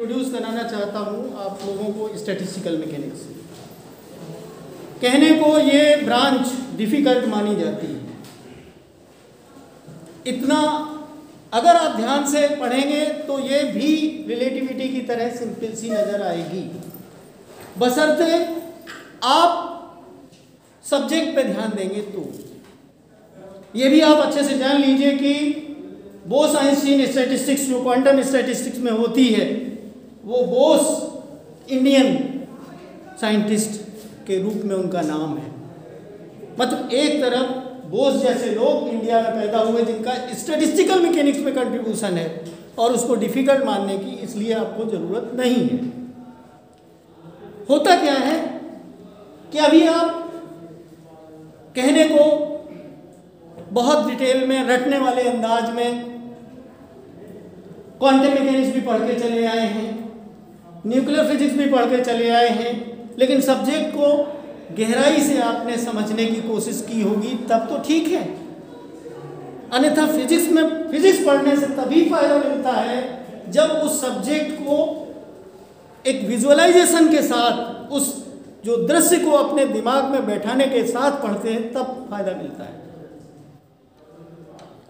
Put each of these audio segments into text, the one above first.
Introduce कराना चाहता हूँ आप लोगों को स्टैटिस्टिकल मैकेनिक्स। कहने को ये ब्रांच डिफ़िकल्ट मानी जाती है, इतना अगर आप ध्यान से पढ़ेंगे तो ये भी रिलेटिविटी की तरह सिंपल सी नज़र आएगी, बशर्ते आप सब्जेक्ट पे ध्यान देंगे तो। ये भी आप अच्छे से जान लीजिए कि बोस-आइंस्टीन स्टैटिस्टिक्स जो क्वांटम स्टैटिस्टिक्स में होती है, वो बोस इंडियन साइंटिस्ट के रूप में उनका नाम है। मतलब एक तरफ बोस जैसे लोग इंडिया में पैदा हुए जिनका स्टैटिस्टिकल मैकेनिक्स में कंट्रीब्यूशन है, और उसको डिफ़िकल्ट मानने की इसलिए आपको ज़रूरत नहीं है। होता क्या है कि अभी आप कहने को बहुत डिटेल में रटने वाले अंदाज में क्वांटम मैकेनिक्स भी पढ़ के चले आए हैं, न्यूक्लियर फिजिक्स भी पढ़ के चले आए हैं, लेकिन सब्जेक्ट को गहराई से आपने समझने की कोशिश की होगी तब तो ठीक है। अन्यथा फिजिक्स पढ़ने से तभी फायदा मिलता है जब उस सब्जेक्ट को एक विजुअलाइजेशन के साथ, उस जो दृश्य को अपने दिमाग में बैठाने के साथ पढ़ते हैं, तब फायदा मिलता है।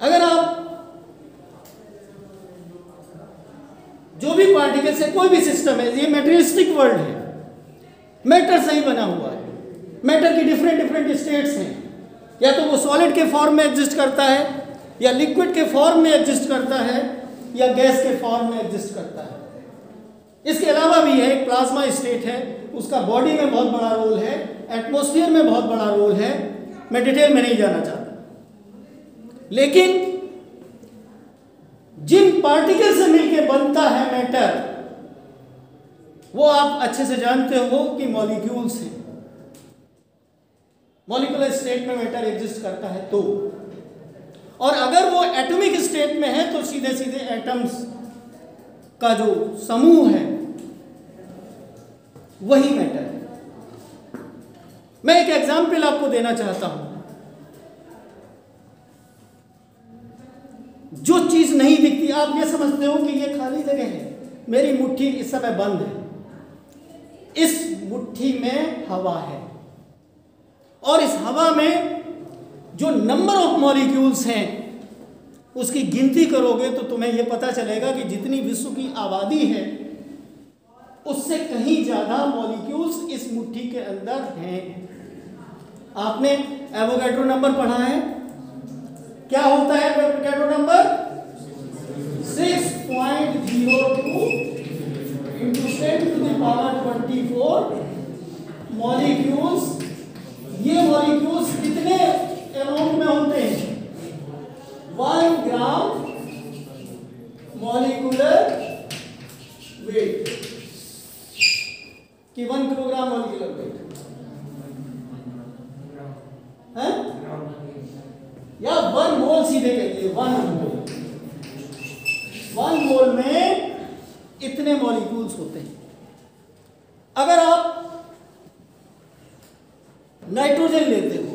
अगर आप जो भी पार्टिकल से कोई भी सिस्टम है, ये मैटेरियलिस्टिक वर्ल्ड है, मैटर से ही बना हुआ है, मैटर की डिफरेंट स्टेट्स हैं, या तो वो सॉलिड के फॉर्म में एग्जिस्ट करता है, या लिक्विड के फॉर्म में एग्जिस्ट करता है, या गैस के फॉर्म में एग्जिस्ट करता है। इसके अलावा भी है एक प्लाज्मा स्टेट है, उसका बॉडी में बहुत बड़ा रोल है, एटमॉस्फेयर में बहुत बड़ा रोल है, मैं डिटेल में नहीं जाना चाहता। लेकिन जिन पार्टिकल से मिलकर बनता है मैटर, वो आप अच्छे से जानते हो कि मॉलिक्यूल्स हैं। मॉलिक्यूलर स्टेट में मैटर एग्जिस्ट करता है तो, और अगर वो एटॉमिक स्टेट में है तो सीधे सीधे एटम्स का जो समूह है वही मैटर है। मैं एक एग्जाम्पल आपको देना चाहता हूं। जो चीज नहीं दिखती, आप ये समझते हो कि ये खाली जगह है, मेरी मुट्ठी इस समय बंद है, इस मुट्ठी में हवा है, और इस हवा में जो नंबर ऑफ मॉलिक्यूल्स हैं उसकी गिनती करोगे तो तुम्हें यह पता चलेगा कि जितनी विश्व की आबादी है उससे कहीं ज़्यादा मॉलिक्यूल्स इस मुट्ठी के अंदर हैं। आपने एवोगैड्रो नंबर पढ़ा है? क्या होता है Avogadro number? 6.02 into 10 to the power 24 molecules. ये मॉलिक्यूल्स कितने अमाउंट में होते हैं? 1 ग्राम मॉलिक्यूलर वेट कि 1 किलोग्राम मॉलिक्यूलर वेट है, या 1 मोल सीधे कहिए, 1 मोल में इतने मॉलिक्यूल्स होते हैं। अगर आप नाइट्रोजन लेते हो,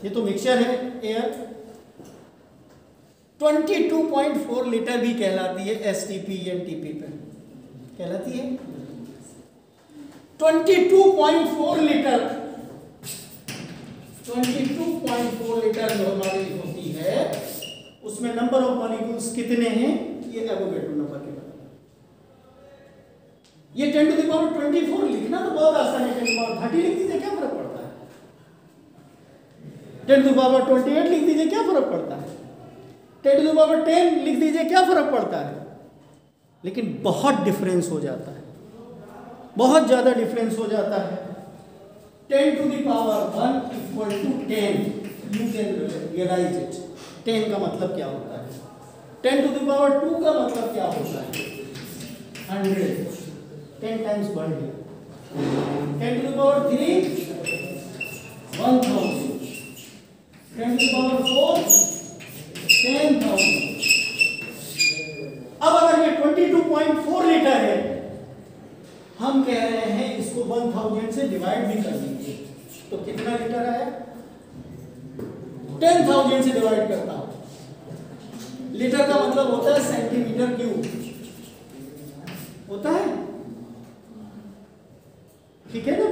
ये तो मिक्सचर है एयर, 22.4 लीटर भी कहलाती है, एसटीपी एनटीपी पे कहलाती है 22.4 लीटर। 22.4 लीटर जो हमारी होती है उसमें नंबर ऑफ मॉलिक्यूल्स कितने हैं, ये एवोगैड्रो नंबर के बाद। ये 10 to the power 24 लिखना तो बहुत आसान है, 10 to the power 30 लिख दीजिए, क्या फर्क पड़ता है? 10 to the power 28 लिख दीजिए, क्या फर्क पड़ता है? 10 to the power 10 लिख दीजिए, क्या फर्क पड़ता है? लेकिन बहुत डिफरेंस हो जाता है, बहुत ज्यादा डिफरेंस हो जाता है। 10 to the power 1 equal to 10, you can realize it। 10 का मतलब क्या होता है? 10 to the power 2 का मतलब क्या होता है? 100, 10 times बढ़ गया। 10 to the power 3 1000, 10 to the power 4 10,000। अब अगर ये 22.4 लीटर है, हम कह रहे हैं इसको 1000 से डिवाइड भी कर दीजिए तो कितना लीटर आया? 10,000 से डिवाइड करता हूं। लीटर का मतलब होता है सेंटीमीटर क्यूब। होता है, ठीक है ना।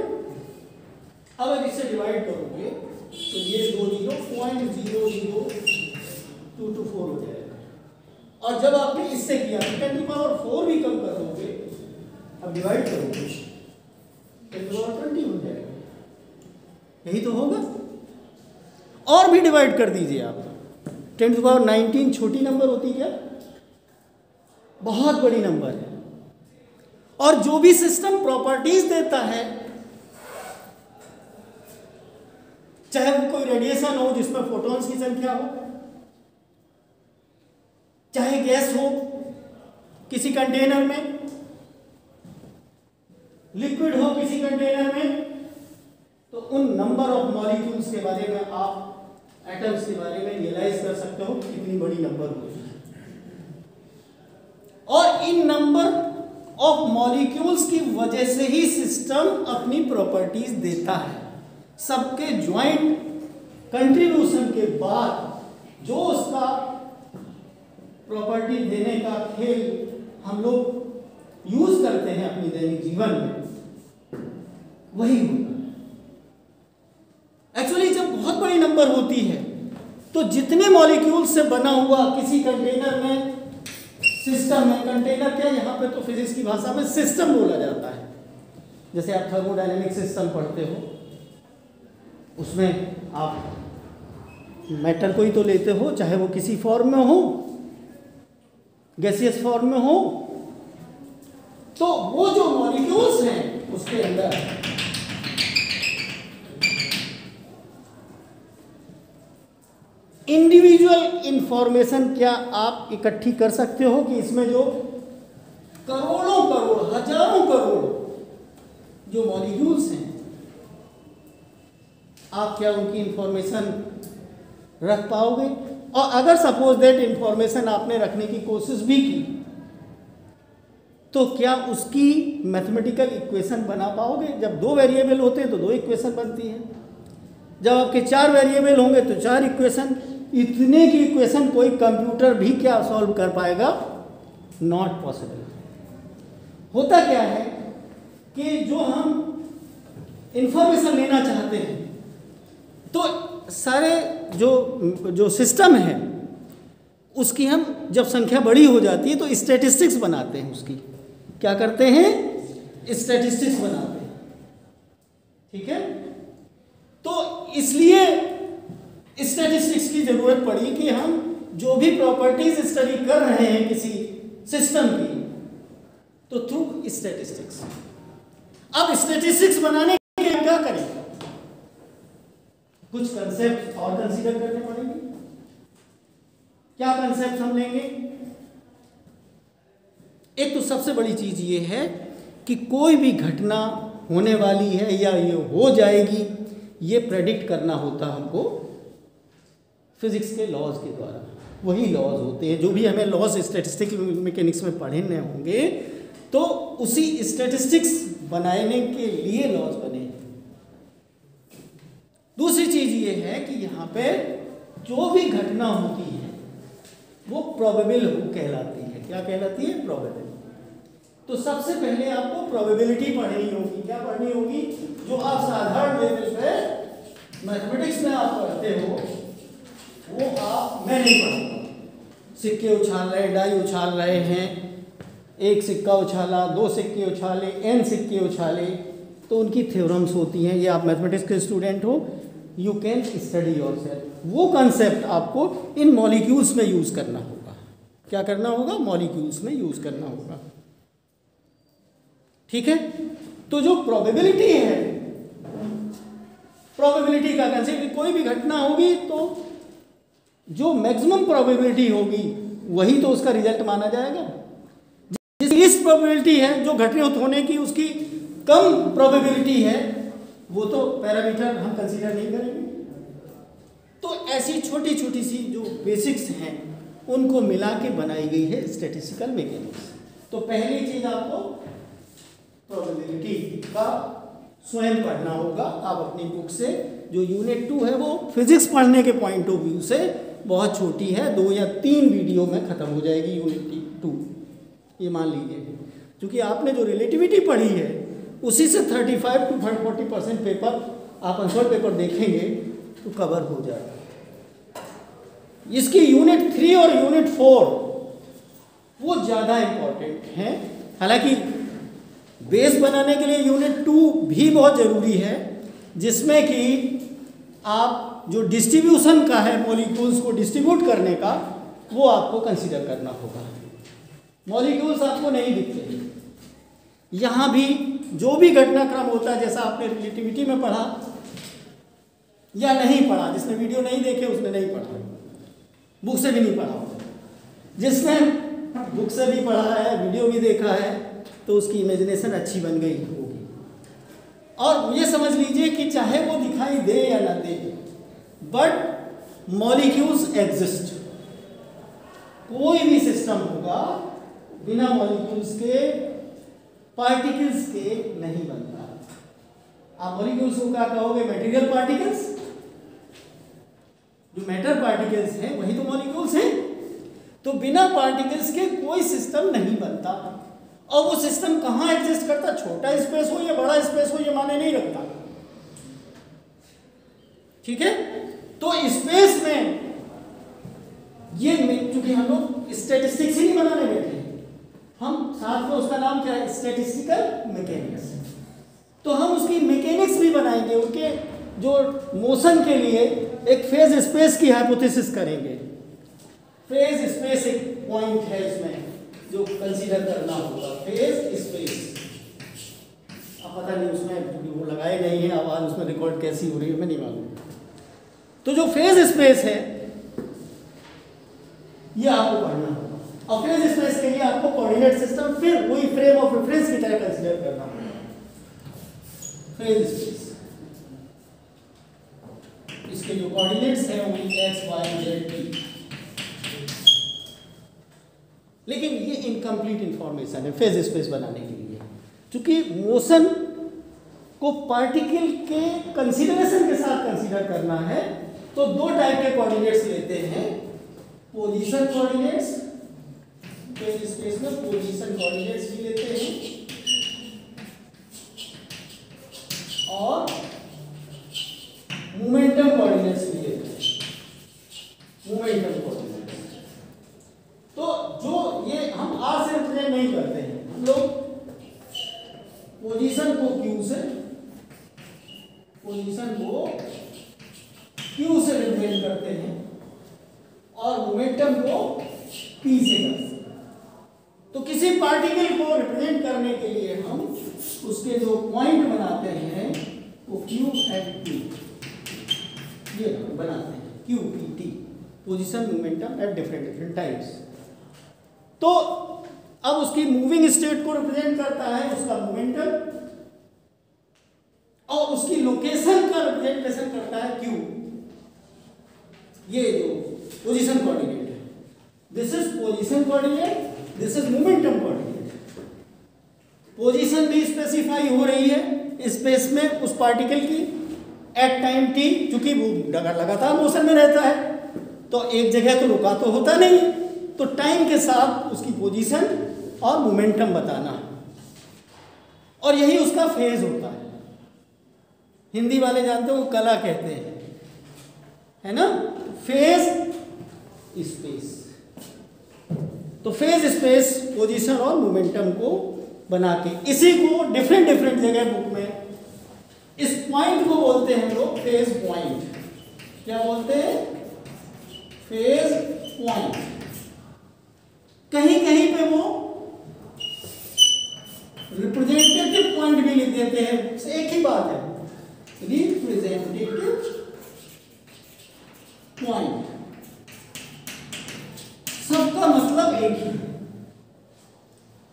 अब अगर इससे डिवाइड करोगे तो ये 0.00224 हो जाएगा। और जब आपने इससे किया तो 10⁴ भी कम कर दोगे, अब डिवाइड करोगे 10⁻20 हो जाएगा, यही तो होगा। और भी डिवाइड कर दीजिए आप, 10⁻19 छोटी नंबर होती क्या, बहुत बड़ी नंबर है। और जो भी सिस्टम प्रॉपर्टीज देता है, चाहे वो कोई रेडिएशन हो जिसमें फोटॉन्स की संख्या हो, चाहे गैस हो किसी कंटेनर में, लिक्विड हो किसी कंटेनर में, तो उन नंबर ऑफ मॉलिक्यूल्स के बारे में आप एटम्स के बारे में रियलाइज कर सकते हो कितनी बड़ी नंबर होगी। और इन नंबर ऑफ मॉलिक्यूल्स की वजह से ही सिस्टम अपनी प्रॉपर्टीज देता है। सबके ज्वाइंट कंट्रीब्यूशन के बाद जो उसका प्रॉपर्टी देने का खेल हम लोग यूज करते हैं अपनी दैनिक जीवन में, वही होता है। एक्चुअली जब बहुत बड़ी नंबर होती है तो जितने मॉलिक्यूल से बना हुआ किसी कंटेनर में, सिस्टम में, कंटेनर क्या यहाँ पे तो फिजिक्स की भाषा में सिस्टम बोला जाता है। जैसे आप थर्मोडायनेमिक सिस्टम पढ़ते हो, उसमें आप मेटल को ही तो लेते हो, चाहे वो किसी फॉर्म में हो, गैसियस फॉर्म में हो, तो वो जो मॉलिक्यूल्स हैं उसके अंदर इंडिविजुअल इंफॉर्मेशन क्या आप इकट्ठी कर सकते हो कि इसमें जो करोड़ों करोड़, हजारों करोड़ जो मॉलिक्यूल्स हैं, आप क्या उनकी इंफॉर्मेशन रख पाओगे? और अगर सपोज दैट इंफॉर्मेशन आपने रखने की कोशिश भी की, तो क्या उसकी मैथमेटिकल इक्वेशन बना पाओगे? जब 2 वेरिएबल होते हैं तो 2 इक्वेशन बनती है, जब आपके 4 वेरिएबल होंगे तो 4 इक्वेशन। इतने की इक्वेशन कोई कंप्यूटर भी क्या सॉल्व कर पाएगा? Not possible. होता क्या है कि जो हम इंफॉर्मेशन लेना चाहते हैं, तो सारे जो सिस्टम है उसकी हम जब संख्या बड़ी हो जाती है तो स्टैटिस्टिक्स बनाते हैं। उसकी क्या करते हैं? स्टैटिस्टिक्स बनाते हैं, ठीक है। तो इसलिए स्टैटिस्टिक्स की जरूरत पड़ी कि हम जो भी प्रॉपर्टीज स्टडी कर रहे हैं किसी सिस्टम की, तो थ्रू स्टैटिस्टिक्स। अब स्टैटिस्टिक्स बनाने के लिए क्या करें? कुछ कंसेप्ट और कंसीडर करने पड़ेंगे। क्या कंसेप्ट हम लेंगे? एक तो सबसे बड़ी चीज ये है कि कोई भी घटना होने वाली है या ये हो जाएगी, ये प्रेडिक्ट करना होता हमको फिजिक्स के लॉज के द्वारा। वही लॉज होते हैं जो भी हमें लॉज स्टैटिस्टिकल मैकेनिक्स में पढ़ने होंगे, तो उसी स्टैटिस्टिक्स बनाने के लिए लॉज बने। दूसरी चीज ये है कि यहाँ पे जो भी घटना होती है वो प्रोबेबल कहलाती है। क्या कहलाती है? प्रोबेबल। तो सबसे पहले आपको प्रोबेबिलिटी पढ़नी होगी। क्या पढ़नी होगी? जो आप साधारण लेवल पे मैथमेटिक्स में आप पढ़ते हो वो मैं नहीं पढ़ूंगा। सिक्के उछाल रहे, डाई उछाल रहे हैं, एक सिक्का उछाला, 2 सिक्के उछाले, n सिक्के उछाले, तो उनकी थ्योरम्स होती हैं। ये आप मैथमेटिक्स के स्टूडेंट हो, यू कैन स्टडी योरसेल्फ। वो कंसेप्ट आपको इन मॉलिक्यूल्स में यूज करना होगा। क्या करना होगा? मॉलिक्यूल्स में यूज करना होगा, ठीक है। तो जो प्रोबेबिलिटी है, प्रोबेबिलिटी का कंसेप्ट, कोई भी घटना होगी तो जो मैक्सिमम प्रोबेबिलिटी होगी वही तो उसका रिजल्ट माना जाएगा। जिसकी लीस्ट प्रोबेबिलिटी है जो घटित होने की, उसकी कम प्रोबेबिलिटी है, वो तो पैरामीटर हम कंसीडर नहीं करेंगे। तो ऐसी छोटी छोटी सी जो बेसिक्स हैं उनको मिला के बनाई गई है स्टैटिस्टिकल मैकेनिक्स। तो पहली चीज आपको प्रोबेबिलिटी का स्वयं पढ़ना होगा। आप अपनी बुक से, जो यूनिट 2 है वो फिजिक्स पढ़ने के पॉइंट ऑफ व्यू से बहुत छोटी है, 2 या 3 वीडियो में खत्म हो जाएगी यूनिट 2, ये मान लीजिए। क्योंकि आपने जो रिलेटिविटी पढ़ी है उसी से 35 to 40% पेपर आप आंसर पेपर देखेंगे तो कवर हो जाएगा। इसकी यूनिट 3 और यूनिट 4 वो ज़्यादा इम्पोर्टेंट हैं। हालांकि बेस बनाने के लिए यूनिट 2 भी बहुत ज़रूरी है, जिसमें कि आप जो डिस्ट्रीब्यूशन का है मॉलिक्यूल्स को डिस्ट्रीब्यूट करने का वो आपको कंसीडर करना होगा। मॉलिक्यूल्स आपको नहीं दिखते, यहाँ भी जो भी घटनाक्रम होता है जैसा आपने रिलेटिविटी में पढ़ा या नहीं पढ़ा, जिसने वीडियो नहीं देखे उसने नहीं पढ़ा, बुक से भी नहीं पढ़ा होगा। जिसने बुक से भी पढ़ा है वीडियो भी देखा है तो उसकी इमेजिनेशन अच्छी बन गई होगी। और ये समझ लीजिए कि चाहे वो दिखाई दे या ना दे, बट मॉलिक्यूल्स एग्जिस्ट। कोई भी सिस्टम होगा बिना मॉलिक्यूल्स के, पार्टिकल्स के नहीं बनता। आप मॉलिक्यूल्स को क्या कहोगे? Material particles. जो मैटर पार्टिकल्स हैं वही तो मॉलिक्यूल्स हैं। तो बिना पार्टिकल्स के कोई सिस्टम नहीं बनता। और वो सिस्टम कहाँ एग्जिस्ट करता, छोटा स्पेस हो या बड़ा स्पेस हो, ये माने नहीं रखता। ठीक है, तो स्पेस में ये क्योंकि हम लोग स्टैटिस्टिक्स ही नहीं बनाने बैठे, हम साथ में उसका नाम क्या है? Statistical mechanics. तो हम उसकी मैकेनिक्स भी बनाएंगे, उनके जो मोशन के लिए एक फेज स्पेस की हाइपोथेसिस करेंगे। फेज स्पेस एक पॉइंट है इसमें जो कंसीडर करना होगा, फेज स्पेस। अब पता नहीं उसमें वो लगाए नहीं है, आवाज़ उसमें रिकॉर्ड कैसी हो रही है हमें नहीं मालूम। तो जो फेज स्पेस है ये आपको पढ़ना होगा, और फेज स्पेस के लिए आपको कोऑर्डिनेट सिस्टम फिर वही फ्रेम ऑफ रेफरेंस की तरह कंसीडर करना होगा। फेज स्पेस, इसके जो कोऑर्डिनेट्स हैं वो x, y, z, t। लेकिन ये इनकम्प्लीट इंफॉर्मेशन है फेज स्पेस बनाने के लिए, क्योंकि मोशन को पार्टिकल के कंसीडरेशन के साथ कंसीडर करना है। तो दो टाइप के कोऑर्डिनेट्स लेते हैं, पोजीशन कोऑर्डिनेट्स, फेज स्पेस में पोजीशन कोऑर्डिनेट्स भी लेते हैं और मोमेंटम कोऑर्डिनेट्स भी लेते हैं। मोमेंटम कोऑर्डिनेट्स तो जो ये हम आर से रिप्रेजेंट नहीं करते हैं, हम लोग पोजीशन को क्यू से, पोजीशन को क्यू से रिप्रेजेंट करते हैं और मोमेंटम को पी से करते हैं। तो किसी पार्टिकल को रिप्रेजेंट करने के लिए हम उसके जो पॉइंट बनाते हैं वो क्यू एंड टी, ये बनाते हैं, Q P T, position momentum at different times. तो अब उसकी मूविंग स्टेट को रिप्रेजेंट करता है उसका मोमेंटम, और उसकी लोकेशन का रिप्रेजेंटेशन करता है क्यू। ये जो पोजीशन कोऑर्डिनेट है, this is position coordinate, this is momentum coordinate. Position भी स्पेसिफाई हो रही है स्पेस में उस पार्टिकल की एट टाइम टी, क्योंकि वो लगातार मोशन में रहता है तो एक जगह तो रुका तो होता नहीं, तो टाइम के साथ उसकी पोजीशन और मोमेंटम बताना, और यही उसका फेज होता है। हिंदी वाले जानते हो कला कहते हैं, है ना, फेज स्पेस। तो फेज स्पेस पोजीशन और मोमेंटम को बना के, इसी को डिफरेंट डिफरेंट जगह बुक में इस पॉइंट को बोलते हैं हम लोग फेज पॉइंट। क्या बोलते हैं? Phase point. कहीं कहीं पे वो रिप्रेजेंटेटिव पॉइंट भी लिख देते हैं, एक ही बात है, रिप्रेजेंटेटिव पॉइंट, सबका मतलब एक ही है।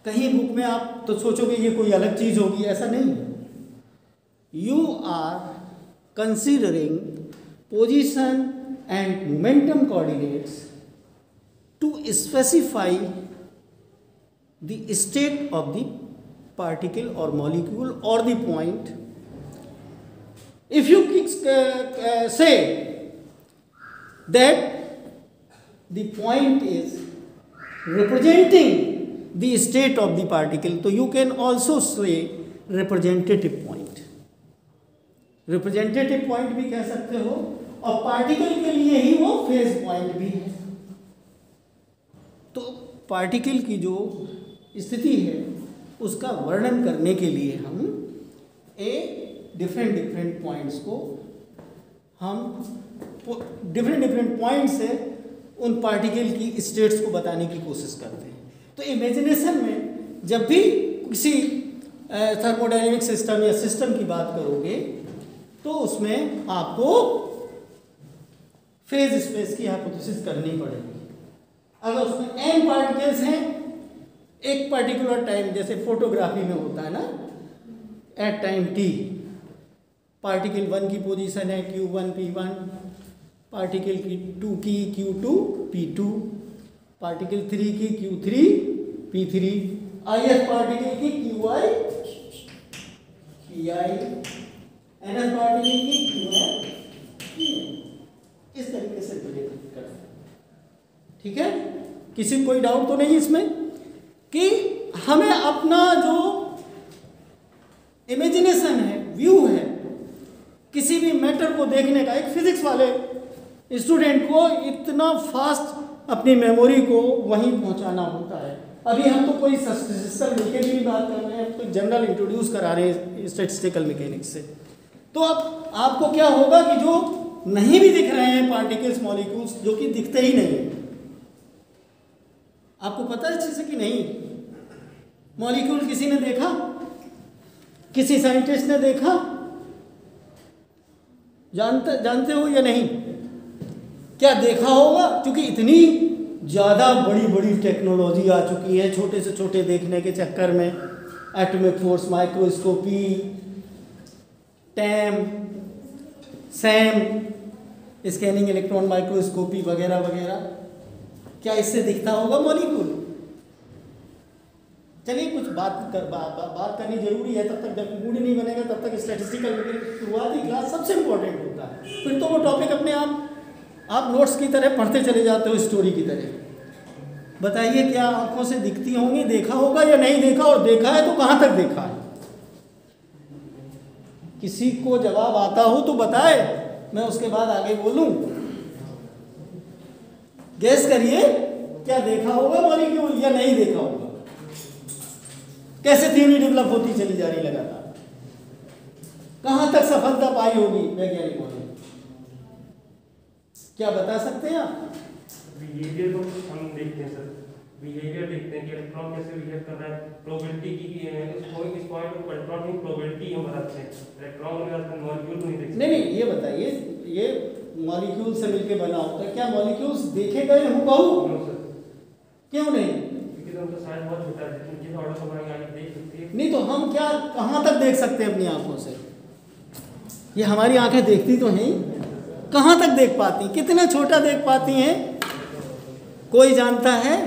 कहीं बुक में आप तो सोचोगे ये कोई अलग चीज होगी, ऐसा नहीं है। You are considering position and momentum coordinates to specify the state of the particle और मॉलिक्यूल और the point. If you say that the point is representing the state of the particle, तो you can also say representative point, representative point भी कह सकते हो, और particle के लिए ही वो फेज पॉइंट भी है। तो पार्टिकल की जो स्थिति है उसका वर्णन करने के लिए हम डिफरेंट पॉइंट्स को हम डिफरेंट पॉइंट से उन पार्टिकल की स्टेट्स को बताने की कोशिश करते हैं। तो इमेजिनेशन में जब भी किसी थर्मोडायनेमिक सिस्टम या सिस्टम की बात करोगे तो उसमें आपको फेज स्पेस की हाइपोथेसिस करनी पड़ेगी। अगर उसमें n पार्टिकल्स हैं एक पर्टिकुलर टाइम, जैसे फोटोग्राफी में होता है ना, एट टाइम t पार्टिकल 1 की पोजीशन है q1 p1, पार्टिकल की 2 की q2 p2, पार्टिकल 3 की q3 p3, ith पार्टिकल की qi pi, nth पार्टिकल की qn pn, इस तरीके से प्रेडिक्ट करते हैं। ठीक है, किसी को कोई डाउट तो नहीं इसमें कि हमें अपना जो इमेजिनेशन है, व्यू है किसी भी मैटर को देखने का, एक फिजिक्स वाले स्टूडेंट को इतना फास्ट अपनी मेमोरी को वहीं पहुंचाना होता है। अभी हम तो कोई सिस्टम मिलकर भी बात कर रहे हैं, तो जनरल इंट्रोड्यूस करा रहे हैं स्टैटिस्टिकल मैकेनिक्स से। तो अब आपको क्या होगा कि जो नहीं भी दिख रहे हैं पार्टिकल्स, मॉलिक्यूल्स, जो कि दिखते ही नहीं, आपको पता है अच्छे से कि नहीं, मॉलिक्यूल किसी ने देखा, किसी साइंटिस्ट ने देखा, जानते हो या नहीं? क्या देखा होगा? क्योंकि इतनी ज़्यादा बड़ी बड़ी टेक्नोलॉजी आ चुकी है छोटे से छोटे देखने के चक्कर में, atomic force microscopy, time, Sam, scanning electron microscopy वगैरह वगैरह। क्या इससे दिखता होगा मॉलिक्यूल? चलिए कुछ बात करनी जरूरी है, तब तक जब मूड नहीं बनेगा तब तक स्टैटिस्टिकल शुरुआती क्लास सबसे इम्पोर्टेंट होता है। फिर तो वो टॉपिक अपने आप नोट्स की तरह पढ़ते चले जाते हो, स्टोरी की तरह। बताइए क्या आंखों से दिखती होंगी, देखा होगा या नहीं देखा, और देखा है तो कहाँ तक देखा है? किसी को जवाब आता हो तो बताए, मैं उसके बाद आगे बोलूं। गैस करिए, क्या देखा होगा मॉलिक्यूल या नहीं देखा होगा? कैसे थ्योरी डेवलप होती चली जा रही लगातार, कहां तक सफलता पाई होगी वैज्ञानिकों ने? क्या बता सकते हैं आप? बिहेवियर को हम देखते हैं सर, बिहेवियर देखते हैं कि इलेक्ट्रॉन कैसे बिहेव कर रहा है, प्रोबेबिलिटी की इस पॉइंट पर इलेक्ट्रॉन की प्रोबेबिलिटी हम बताते हैं। इलेक्ट्रॉन के साथ मॉलिक्यूल नहीं देखते। नहीं, ये बताइए, ये मॉलिक्यूल से मिलकर बना होता है, क्या मॉलिक्यूल्स देखे गए हूबहू? क्यों नहीं? क्योंकि तो उनका साइज बहुत छोटा है, लेकिन जिस ऑर्डर को बनाएंगे आगे देख सकते हैं। नहीं तो हम क्या कहाँ तक देख सकते हैं अपनी आंखों से? ये हमारी आंखें देखती तो हैं, कहाँ तक देख पाती, कितने छोटा देख पाती हैं? कोई जानता है?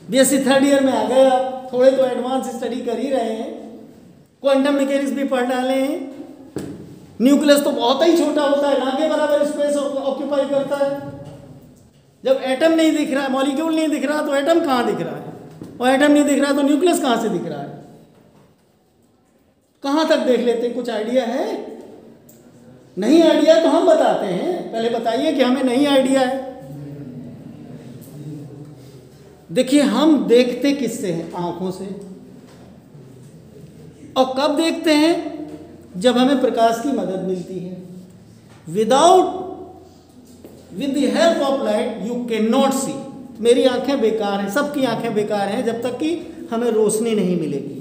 बीएससी थर्ड ईयर में आ गए आप, थोड़े तो एडवांस स्टडी कर ही रहे हैं, क्वांटम मैकेनिक्स भी पढ़ डाले हैं। न्यूक्लियस तो बहुत ही छोटा होता है, ना के बराबर स्पेस ऑक्यूपाई करता है। जब एटम नहीं दिख रहा, मॉलिक्यूल नहीं दिख रहा, तो एटम कहाँ दिख रहा है? और एटम नहीं दिख रहा तो न्यूक्लियस कहाँ से दिख रहा है? कहाँ तक देख लेते हैं? कुछ आइडिया है? नहीं आइडिया तो हम बताते हैं, पहले बताइए कि हमें नहीं आइडिया है। देखिए, हम देखते किससे हैं? आंखों से। और कब देखते हैं? जब हमें प्रकाश की मदद मिलती है। With the help of light you can not see. मेरी आंखें बेकार हैं, सबकी आंखें बेकार हैं जब तक कि हमें रोशनी नहीं मिलेगी।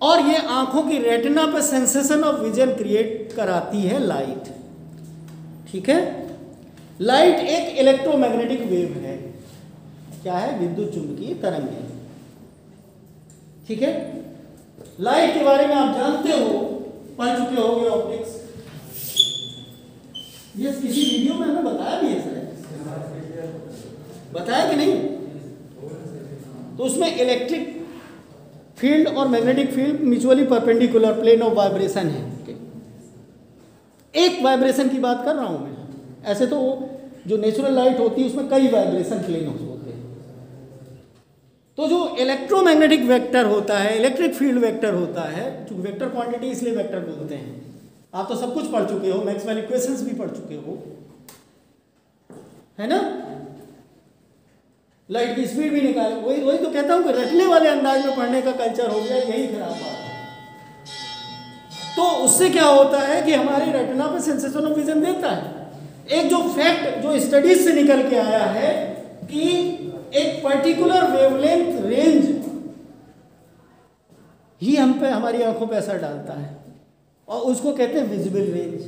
और ये आंखों की रेटिना पर सेंसेशन ऑफ विजन क्रिएट कराती है लाइट। ठीक है, लाइट एक इलेक्ट्रोमैग्नेटिक वेव है। क्या है? विद्युत चुंबकीय तरंग है। ठीक है, लाइट के बारे में आप जानते हो, पढ़ चुके होंगे ऑप्टिक्स। ये किसी वीडियो में हमें बताया भी है सर, बताया कि नहीं? तो उसमें इलेक्ट्रिक फील्ड और magnetic field mutually perpendicular plane of vibration है। एक वाइब्रेशन की बात कर रहा हूं मैं। ऐसे तो जो नेचुरल लाइट होती है उसमें कई वाइब्रेशन प्लेन होते हैं, तो जो इलेक्ट्रोमैग्नेटिक वेक्टर होता है, इलेक्ट्रिक फील्ड वेक्टर होता है, जो वेक्टर क्वांटिटी इसलिए वेक्टर बोलते हैं। आप तो सब कुछ पढ़ चुके हो, मैक्सवेल इक्वेशंस भी पढ़ चुके हो, है ना? लाइट की स्पीड भी निकाले, वही तो कहता हूँ कि रटने वाले अंदाज में पढ़ने का कल्चर हो गया, यही खराब बात है। तो उससे क्या होता है कि हमारी रेटिना पे सेंसेशन ऑफ विजन देता है। एक जो फैक्ट जो स्टडीज से निकल के आया है कि एक पर्टिकुलर वेवलेंथ रेंज ही हम पे, हमारी आंखों पे असर डालता है, और उसको कहते हैं विजिबल रेंज।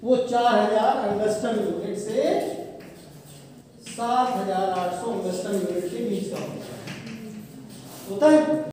वो 4000 एंगस्ट्रम यूनिट से 7800 एंगस्ट्रम यूनिट के बीच का होता है।